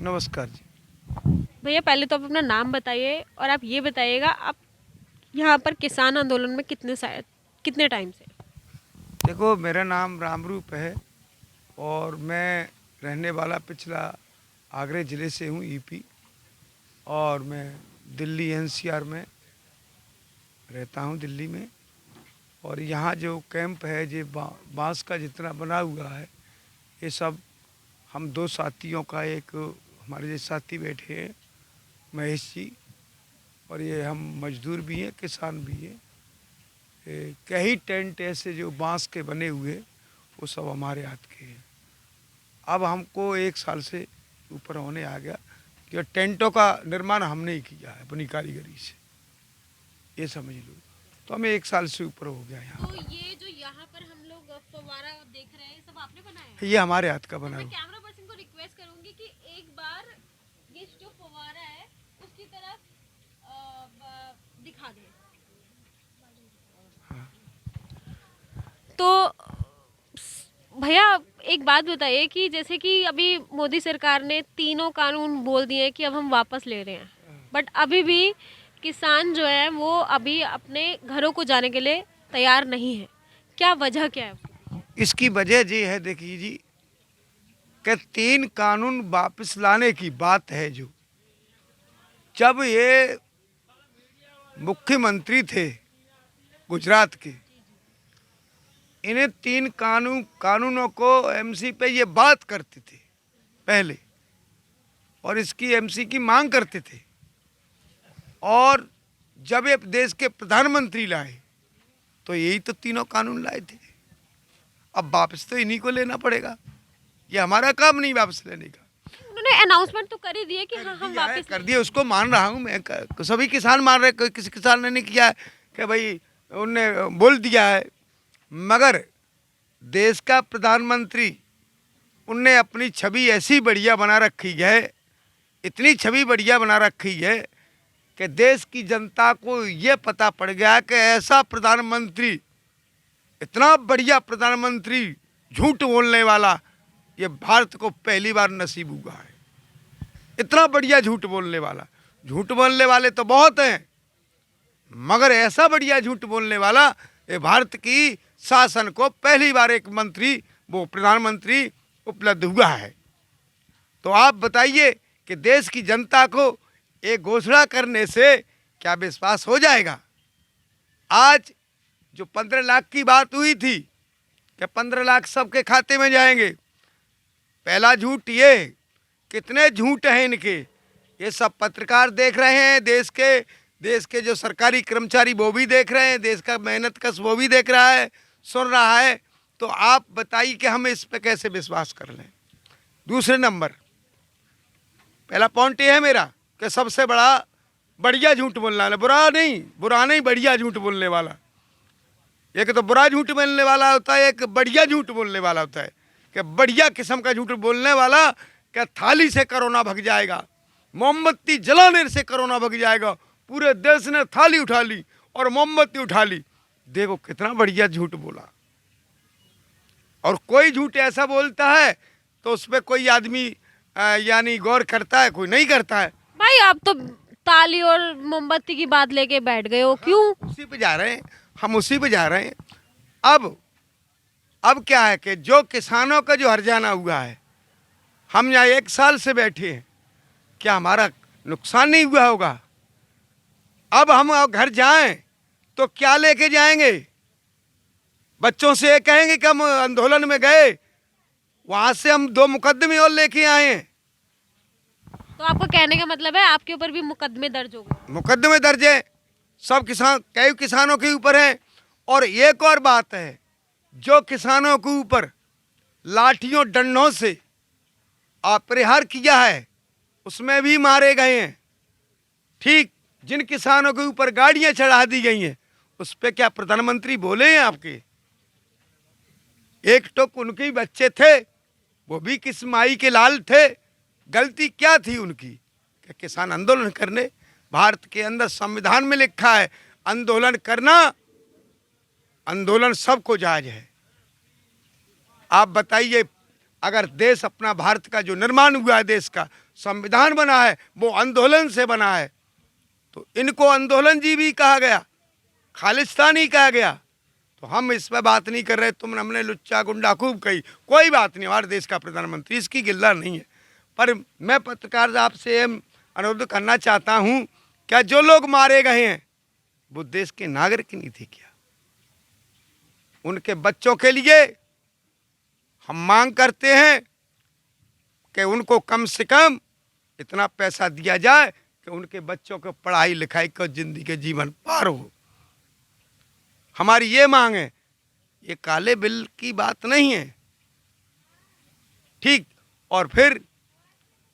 नमस्कार जी। भैया पहले तो आप अपना नाम बताइए और आप ये बताइएगा आप यहाँ पर किसान आंदोलन में कितने टाइम से। देखो, मेरा नाम रामरूप है और मैं रहने वाला पिछला आगरे ज़िले से हूँ, यूपी। और मैं दिल्ली एनसीआर में रहता हूँ, दिल्ली में। और यहाँ जो कैंप है, जो बांस का जितना बना हुआ है, ये सब हम दो साथियों का, एक हमारे जो साथी बैठे हैं महेश जी, और ये हम मजदूर भी हैं, किसान भी हैं। कई टेंट ऐसे जो बांस के बने हुए, वो सब हमारे हाथ के हैं। अब हमको 1 साल से ऊपर होने आ गया कि टेंटों का निर्माण हमने ही किया है अपनी कारीगरी से, ये समझ लो। तो हमें 1 साल से ऊपर हो गया यहाँ। तो ये जो यहाँ पर हम लोग फव्वारा देख रहे हैं सब आपने बनाया है? ये हमारे हाथ का तो बना मैं हुआ। कैमरा पर्सन को रिक्वेस्ट करूंगी कि एक बार ये जो फव्वारा है उसकी तरफ दिखा दें। तो भैया एक बात बताइए कि जैसे कि अभी मोदी सरकार ने तीनों कानून बोल दिए कि अब हम वापस ले रहे हैं, बट अभी भी किसान जो है वो अभी अपने घरों को जाने के लिए तैयार नहीं है। क्या वजह क्या है? इसकी वजह ये है, देखिए जी, कि 3 कानून वापस लाने की बात है। जो जब ये मुख्यमंत्री थे गुजरात के, इन्हें 3 कानूनों को एमसी पे ये बात करते थे पहले, और इसकी एमसी की मांग करते थे। और जब ये देश के प्रधानमंत्री लाए तो यही तो 3 कानून लाए थे। अब वापस तो इन्हीं को लेना पड़ेगा, ये हमारा काम नहीं वापस लेने का। उन्होंने अनाउंसमेंट तो कर ही दिया कि हाँ हम वापस कर दिया, उसको मान रहा हूँ मैं। सभी किसान मान रहे, किसी किसान ने नहीं किया है कि भाई उनने बोल दिया है। मगर देश का प्रधानमंत्री, उनने अपनी छवि ऐसी बढ़िया बना रखी है, इतनी छवि बढ़िया बना रखी है कि देश की जनता को ये पता पड़ गया कि ऐसा प्रधानमंत्री, इतना बढ़िया प्रधानमंत्री, झूठ बोलने वाला, ये भारत को पहली बार नसीब हुआ है। इतना बढ़िया झूठ बोलने वाला। झूठ बोलने वाले तो बहुत हैं, मगर ऐसा बढ़िया झूठ बोलने वाला ये भारत की शासन को पहली बार एक मंत्री, वो प्रधानमंत्री उपलब्ध हुआ है। तो आप बताइए कि देश की जनता को एक घोषणा करने से क्या विश्वास हो जाएगा? आज जो 15 लाख की बात हुई थी कि 15 लाख सबके खाते में जाएंगे, पहला झूठ ये। कितने झूठ हैं इनके, ये सब पत्रकार देख रहे हैं, देश के जो सरकारी कर्मचारी वो भी देख रहे हैं, देश का मेहनत कश वो भी देख रहा है, सुन रहा है। तो आप बताइए कि हम इस पे कैसे विश्वास कर लें? दूसरे नंबर, पहला पॉइंट ये है मेरा कि सबसे बड़ा बढ़िया झूठ बोलने वाला, बुरा नहीं बढ़िया झूठ बोलने वाला। एक तो बुरा झूठ बोलने वाला होता है, एक बढ़िया झूठ बोलने वाला होता है। कि बढ़िया किस्म का झूठ बोलने वाला, क्या थाली से कोरोना भग जाएगा, मोमबत्ती जलाने से कोरोना भग जाएगा, पूरे देश ने थाली उठा ली और मोमबत्ती उठा ली। देखो कितना बढ़िया झूठ बोला। और कोई झूठ ऐसा बोलता है तो उस पर कोई आदमी यानी गौर करता है, कोई नहीं करता है। भाई आप तो ताली और मोमबत्ती की बात लेके बैठ गए हो, क्यों? उसी पे जा रहे हैं, हम उसी पे जा रहे हैं। अब क्या है कि जो किसानों का जो हर्जाना हुआ है, हम यहाँ 1 साल से बैठे हैं, क्या हमारा नुकसान नहीं हुआ होगा? अब हम घर जाएं तो क्या लेके जाएंगे? बच्चों से ये कहेंगे कि हम आंदोलन में गए, वहां से हम 2 मुकदमे और लेके आए हैं। तो आपका कहने का मतलब है आपके ऊपर भी मुकदमे दर्ज हो गए? मुकदमे दर्ज है, सब किसान, कई किसानों के ऊपर है। और एक और बात है, जो किसानों के ऊपर लाठियों डंडों से प्रहार किया है, उसमें भी मारे गए हैं। ठीक, जिन किसानों के ऊपर गाड़ियां चढ़ा दी गई हैं, उस पर क्या प्रधानमंत्री बोले हैं आपके? एक टुक उनके बच्चे थे, वो भी किस माई के लाल थे। गलती क्या थी उनकी कि किसान आंदोलन करने? भारत के अंदर संविधान में लिखा है आंदोलन करना, आंदोलन सबको जायज है। आप बताइए, अगर देश अपना भारत का जो निर्माण हुआ है, देश का संविधान बना है, वो आंदोलन से बना है, तो इनको आंदोलन जी भी कहा गया, खालिस्तानी कहा गया। तो हम इस पर बात नहीं कर रहे, हमने लुच्चा गुंडा खूब कही, कोई बात नहीं, हमारे देश का प्रधानमंत्री, इसकी गिल्ला नहीं है। पर मैं पत्रकार आपसे अनुरोध करना चाहता हूं, क्या जो लोग मारे गए हैं वो देश के नागरिक नहीं थे क्या? उनके बच्चों के लिए हम मांग करते हैं कि उनको कम से कम इतना पैसा दिया जाए कि उनके बच्चों को पढ़ाई लिखाई का जिंदगी के जीवन पार हो। हमारी ये मांग है, ये काले बिल की बात नहीं है, ठीक। और फिर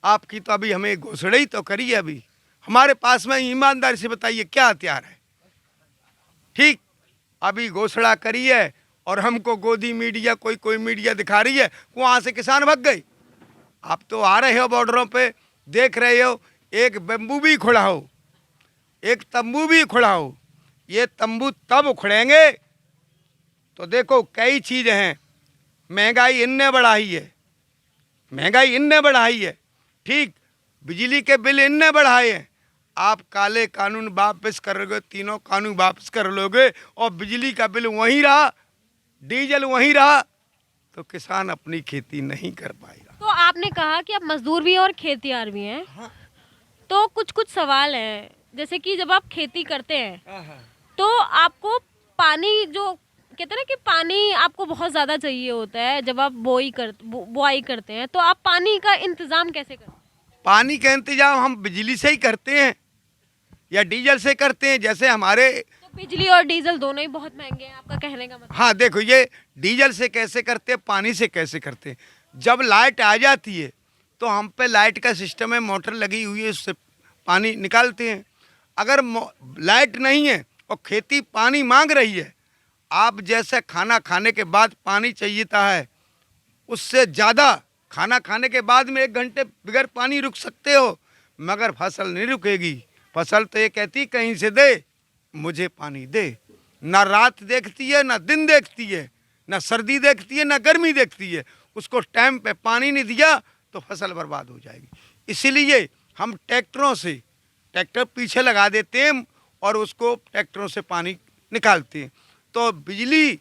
आपकी तो अभी हमें घोषणा ही तो करी है, अभी हमारे पास में ईमानदारी से बताइए क्या हथियार है, ठीक। अभी घोषणा करी है और हमको गोदी मीडिया कोई मीडिया दिखा रही है, वहाँ से किसान भग गए। आप तो आ रहे हो बॉर्डरों पे, देख रहे हो, एक बम्बू भी खुड़ा हो, एक तंबू भी खुड़ा हो, ये तंबू तब उखड़ेंगे तो देखो कई चीज़ें हैं, महंगाई इनने बढ़ाई है, महंगाई इनने बढ़ाई है, ठीक। बिजली के बिल इनने बढ़ाए हैं। आप काले कानून वापस करोगे, तीनों कानून वापस कर लोगे और बिजली का बिल वहीं रहा, डीजल वहीं रहा, तो किसान अपनी खेती नहीं कर पाएगा। तो आपने कहा कि आप मजदूर भी हैं और खेतियार भी हैं। हाँ। तो कुछ सवाल हैं, जैसे कि जब आप खेती करते हैं तो आपको पानी, जो कहते हैं ना कि पानी आपको बहुत ज़्यादा चाहिए होता है, जब आप बुआई करते हैं, तो आप पानी का इंतज़ाम कैसे करते हैं? पानी का इंतजाम हम बिजली से ही करते हैं या डीजल से करते हैं। जैसे हमारे तो बिजली और डीजल दोनों ही बहुत महंगे हैं, आपका कहने का मतलब? हाँ, देखो, ये डीजल से कैसे करते हैं, पानी से कैसे करते हैं। जब लाइट आ जाती है तो हम पे लाइट का सिस्टम है, मोटर लगी हुई है, उससे पानी निकालते हैं। अगर लाइट नहीं है और खेती पानी मांग रही है, आप जैसे खाना खाने के बाद पानी चाहिएता है, उससे ज़्यादा खाना खाने के बाद में 1 घंटे बगैर पानी रुक सकते हो, मगर फसल नहीं रुकेगी। फसल तो ये कहती कहीं से दे, मुझे पानी दे। ना रात देखती है, ना दिन देखती है, ना सर्दी देखती है, ना गर्मी देखती है। उसको टाइम पे पानी नहीं दिया तो फसल बर्बाद हो जाएगी। इसीलिए हम ट्रैक्टरों से, ट्रैक्टर पीछे लगा देते हैं और उसको ट्रैक्टरों से पानी निकालते हैं। तो बिजली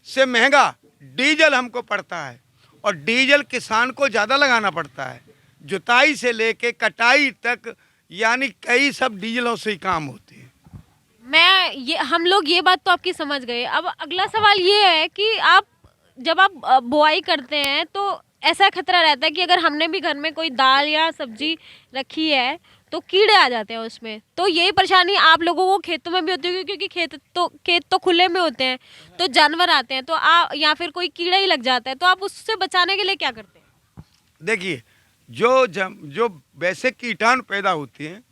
से महंगा डीजल हमको पड़ता है और डीजल किसान को ज़्यादा लगाना पड़ता है, जुताई से लेके कटाई तक, यानी कई सब डीजलों से ही काम होते हैं। हम लोग ये बात तो आपकी समझ गए। अब अगला सवाल ये है कि आप जब आप बुआई करते हैं तो ऐसा खतरा रहता है कि अगर हमने भी घर में कोई दाल या सब्जी रखी है तो कीड़े आ जाते हैं उसमें। तो यही परेशानी आप लोगों को खेतों में भी होती है, क्योंकि खेत तो खुले में होते हैं, तो जानवर आते हैं, तो या फिर कोई कीड़ा ही लग जाता है, तो आप उससे बचाने के लिए क्या करते हैं? देखिए, जो वैसे कीटाणु पैदा होते हैं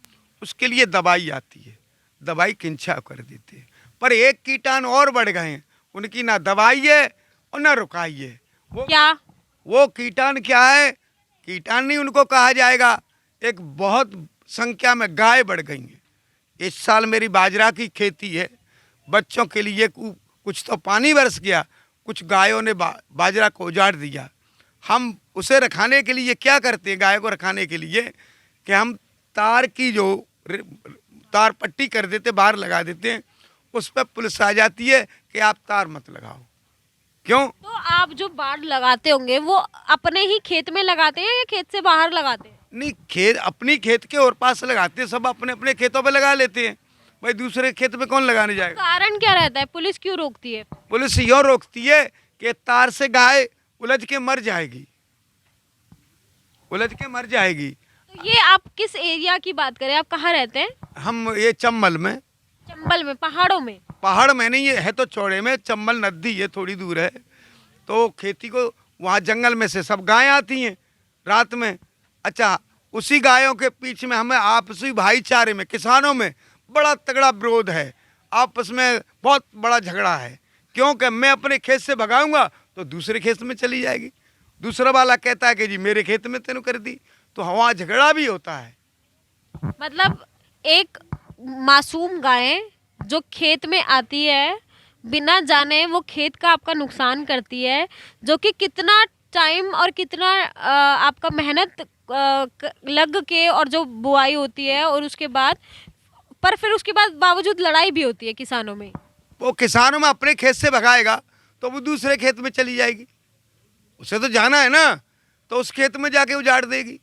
उसके लिए दवाई आती है, दवाई छिड़काव कर देते हैं। पर एक कीटाणु और बढ़ गए हैं, उनकी ना दवाई है और ना रुकाई है। वो कीटाणु क्या है? कीटाणु नहीं उनको कहा जाएगा। एक बहुत संख्या में गाय बढ़ गई हैं। इस साल मेरी बाजरा की खेती है, बच्चों के लिए कुछ तो पानी बरस गया, कुछ गायों ने बाजरा को उजाड़ दिया। हम उसे रखाने के लिए क्या करते हैं, गाय को रखाने के लिए, कि हम तार की जो तार पट्टी कर देते, बाहर लगा देते हैं, उस पर पुलिस आ जाती है कि आप तार मत लगाओ। क्यों? तो आप जो बाड़ लगाते होंगे वो अपने ही खेत में लगाते हैं या खेत से बाहर लगाते हैं? नहीं, अपनी खेत के और पास लगाते हैं, सब अपने अपने खेतों पे लगा लेते हैं। भाई दूसरे खेत पे कौन लगाने जाएगा? कारण क्या रहता है? पुलिस क्यों रोकती है? पुलिस यूँ रोकती है कि तार से गाय उलझ के मर जाएगी, उलझ के मर जाएगी। तो ये आप किस एरिया की बात करें? आप कहाँ रहते हैं? हम ये चंबल में। चंबल में? पहाड़ों में? पहाड़ में नहीं, ये है तो चौड़े में, चंबल नदी है, थोड़ी दूर है। तो खेती को वहाँ जंगल में से सब गायें आती हैं रात में। अच्छा, उसी गायों के पीछे में हमें आपसी भाईचारे में, किसानों में बड़ा तगड़ा विरोध है, आपस में बहुत बड़ा झगड़ा है। क्योंकि मैं अपने खेत से भगाऊंगा तो दूसरे खेत में चली जाएगी, दूसरा वाला कहता है कि जी मेरे खेत में तेनू कर दी, तो वहाँ झगड़ा भी होता है। मतलब एक मासूम गाय जो खेत में आती है, बिना जाने वो खेत का आपका नुकसान करती है, जो कि कितना टाइम और कितना आपका मेहनत लग के और जो बुआई होती है और उसके बाद, पर फिर उसके बाद बावजूद लड़ाई भी होती है किसानों में। वो किसानों में अपने खेत से भगाएगा तो वो दूसरे खेत में चली जाएगी, उसे तो जाना है ना, तो उस खेत में जाके उजाड़ देगी।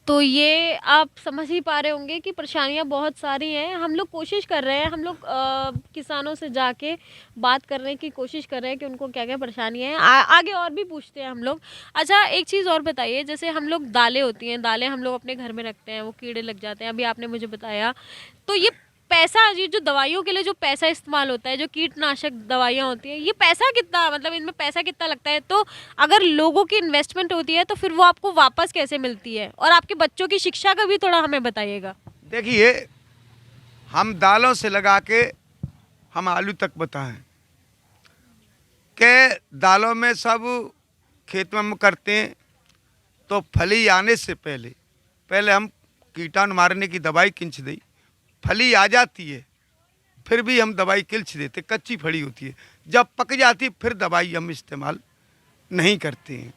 तो ये आप समझ ही पा रहे होंगे कि परेशानियां बहुत सारी हैं। हम लोग कोशिश कर रहे हैं, हम लोग किसानों से जाके बात करने की कोशिश कर रहे हैं कि उनको क्या क्या परेशानियां हैं। आगे और भी पूछते हैं हम लोग। अच्छा, एक चीज़ और बताइए, जैसे हम लोग दालें होती हैं, दालें हम लोग अपने घर में रखते हैं, वो कीड़े लग जाते हैं, अभी आपने मुझे बताया। तो ये पैसा, ये जो दवाइयों के लिए जो पैसा इस्तेमाल होता है, जो कीटनाशक दवाइयाँ होती हैं, ये पैसा कितना, मतलब इनमें पैसा कितना लगता है? तो अगर लोगों की इन्वेस्टमेंट होती है तो फिर वो आपको वापस कैसे मिलती है? और आपके बच्चों की शिक्षा का भी थोड़ा हमें बताइएगा। देखिए, हम दालों से लगा के हम आलू तक बताएं कि दालों में सब खेत में हम करते हैं, तो फली आने से पहले पहले हम कीटाणु मारने की दवाई खींच दी। फली आ जाती है फिर भी हम दवाई खींच देते, कच्ची फली होती है। जब पक जाती है फिर दवाई हम इस्तेमाल नहीं करते हैं।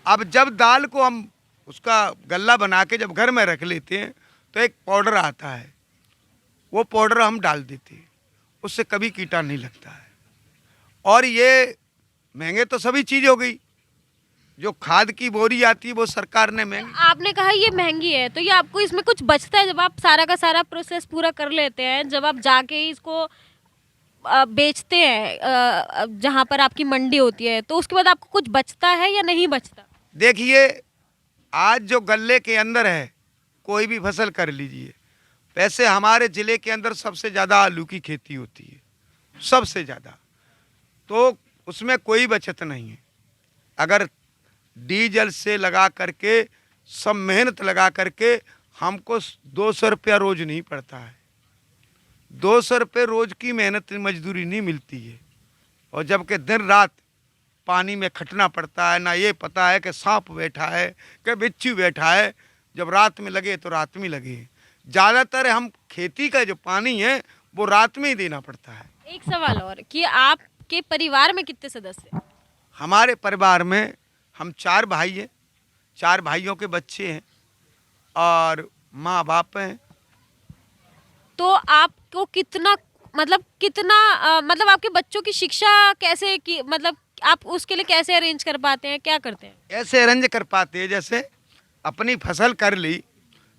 अब जब दाल को हम उसका गल्ला बना के जब घर में रख लेते हैं तो एक पाउडर आता है, वो पाउडर हम डाल देते हैं, उससे कभी कीटाणु नहीं लगता है। और ये महंगे तो सभी चीज़ हो गई, जो खाद की बोरी आती है वो सरकार ने महंगी। आपने कहा ये महंगी है, तो ये आपको इसमें कुछ बचता है जब आप सारा का सारा प्रोसेस पूरा कर लेते हैं, जब आप जाके इसको बेचते हैं जहाँ पर आपकी मंडी होती है, तो उसके बाद आपको कुछ बचता है या नहीं बचता? देखिए, आज जो गल्ले के अंदर है, कोई भी फसल कर लीजिए, वैसे हमारे ज़िले के अंदर सबसे ज़्यादा आलू की खेती होती है, सबसे ज़्यादा, तो उसमें कोई बचत नहीं है। अगर डीजल से लगा करके, सब मेहनत लगा करके, हमको 200 रुपया रोज़ नहीं पड़ता है। 200 रुपये रोज़ की मेहनत मजदूरी नहीं मिलती है। और जबकि दिन रात पानी में खटना पड़ता है, ना ये पता है कि सांप बैठा है कि बिच्छू बैठा है। जब रात में लगे तो रात में लगे। ज़्यादातर हम खेती का जो पानी है वो रात में ही देना पड़ता है। एक सवाल और कि आपके परिवार में कितने सदस्य हैं? हमारे परिवार में हम 4 भाई हैं, 4 भाइयों के बच्चे हैं और माँ बाप हैं। तो आपको कितना, मतलब आपके बच्चों की शिक्षा कैसे की, मतलब आप उसके लिए कैसे अरेंज कर पाते हैं, क्या करते हैं? ऐसे अरेंज कर पाते हैं, जैसे अपनी फसल कर ली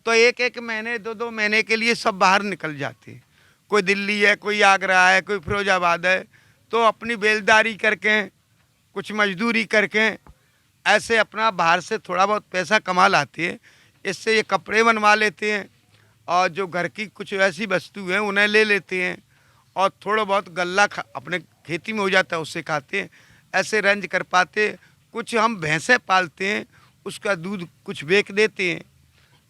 तो 1-1 महीने 2-2 महीने के लिए सब बाहर निकल जाते हैं। कोई दिल्ली है, कोई आगरा है, कोई फिरोजाबाद है, तो अपनी बेलदारी करके, कुछ मजदूरी करके ऐसे अपना बाहर से थोड़ा बहुत पैसा कमा लाते हैं। इससे ये कपड़े बनवा लेते हैं और जो घर की कुछ ऐसी वस्तु हैं उन्हें ले लेते हैं और थोड़ा बहुत गल्ला अपने खेती में हो जाता है, उससे खाते हैं। ऐसे रेंज कर पाते। कुछ हम भैंसें पालते हैं, उसका दूध कुछ बेच देते हैं,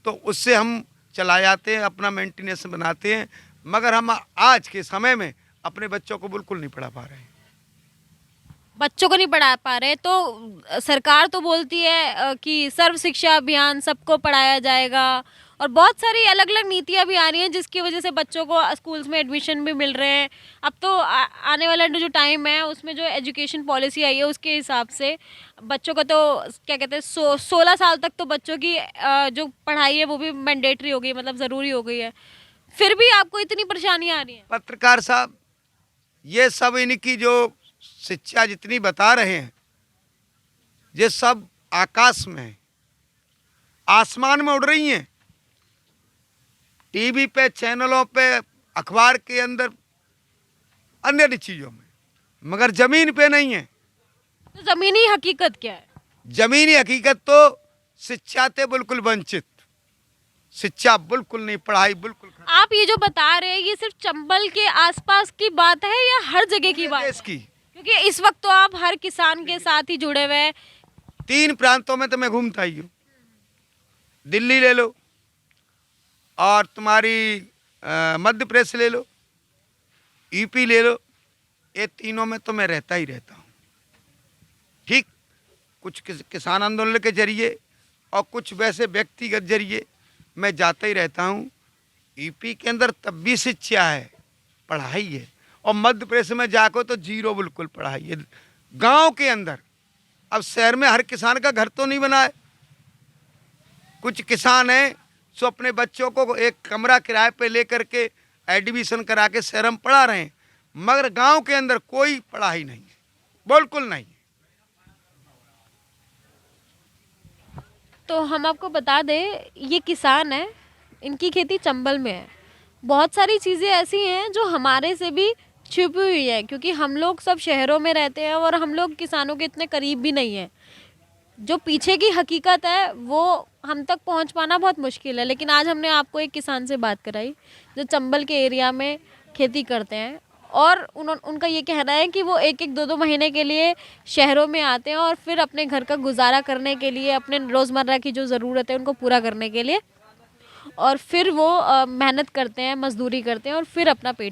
तो उससे हम चला जाते हैं, अपना मेंटेनेंस बनाते हैं। मगर हम आज के समय में अपने बच्चों को बिल्कुल नहीं पढ़ा पा रहे हैं। बच्चों को नहीं पढ़ा पा रहे, तो सरकार तो बोलती है कि सर्व शिक्षा अभियान, सबको पढ़ाया जाएगा, और बहुत सारी अलग अलग नीतियां भी आ रही हैं जिसकी वजह से बच्चों को स्कूल्स में एडमिशन भी मिल रहे हैं। अब तो आने वाला जो टाइम है उसमें जो एजुकेशन पॉलिसी आई है उसके हिसाब से बच्चों को तो क्या कहते हैं 16 साल तक तो बच्चों की जो पढ़ाई है वो भी मैंडेटरी हो गई, मतलब ज़रूरी हो गई है। फिर भी आपको इतनी परेशानियां आ रही हैं? पत्रकार साहब, ये सब इनकी जो शिक्षा जितनी बता रहे हैं, ये सब आकाश में है, आसमान में उड़ रही हैं, टीवी पे, चैनलों पे, अखबार के अंदर, अन्य चीज़ों में, मगर ज़मीन पे नहीं है। तो ज़मीनी हकीकत क्या है? ज़मीनी हकीकत तो शिक्षा से बिल्कुल वंचित, शिक्षा बिल्कुल नहीं, पढ़ाई बिल्कुल। आप ये जो बता रहे हैं ये सिर्फ चंबल के आसपास की बात है या हर जगह की बात है? देश की क्योंकि इस वक्त तो आप हर किसान के साथ ही जुड़े हुए हैं। 3 प्रांतों में तो मैं घूमता ही हूँ। दिल्ली ले लो और तुम्हारी मध्य प्रदेश ले लो, यूपी ले लो, ये तीनों में तो मैं रहता ही रहता हूँ। ठीक, कुछ किसान आंदोलन के जरिए और कुछ वैसे व्यक्तिगत जरिए मैं जाता ही रहता हूँ। यूपी के अंदर तब भी शिक्षा है, पढ़ाई है, और मध्य प्रदेश में जाकर तो जीरो बिल्कुल पढ़ाई है। गांव के अंदर, अब शहर में हर किसान का घर तो नहीं बना है। कुछ किसान हैं जो अपने बच्चों को एक कमरा किराए पे लेकर के एडमिशन करा के शहर में पढ़ा रहे हैं, मगर गांव के अंदर कोई पढ़ाई नहीं है, बिल्कुल नहीं। तो हम आपको बता दें, ये किसान है, इनकी खेती चंबल में है। बहुत सारी चीज़ें ऐसी हैं जो हमारे से भी छुपी हुई है, क्योंकि हम लोग सब शहरों में रहते हैं और हम लोग किसानों के इतने करीब भी नहीं हैं। जो पीछे की हकीकत है वो हम तक पहुंच पाना बहुत मुश्किल है। लेकिन आज हमने आपको एक किसान से बात कराई जो चंबल के एरिया में खेती करते हैं, और उनका ये कहना है कि वो एक एक दो दो महीने के लिए शहरों में आते हैं और फिर अपने घर का गुजारा करने के लिए, अपने रोज़मर्रा की जो ज़रूरत है उनको पूरा करने के लिए, और फिर वो मेहनत करते हैं, मजदूरी करते हैं और फिर अपना पेट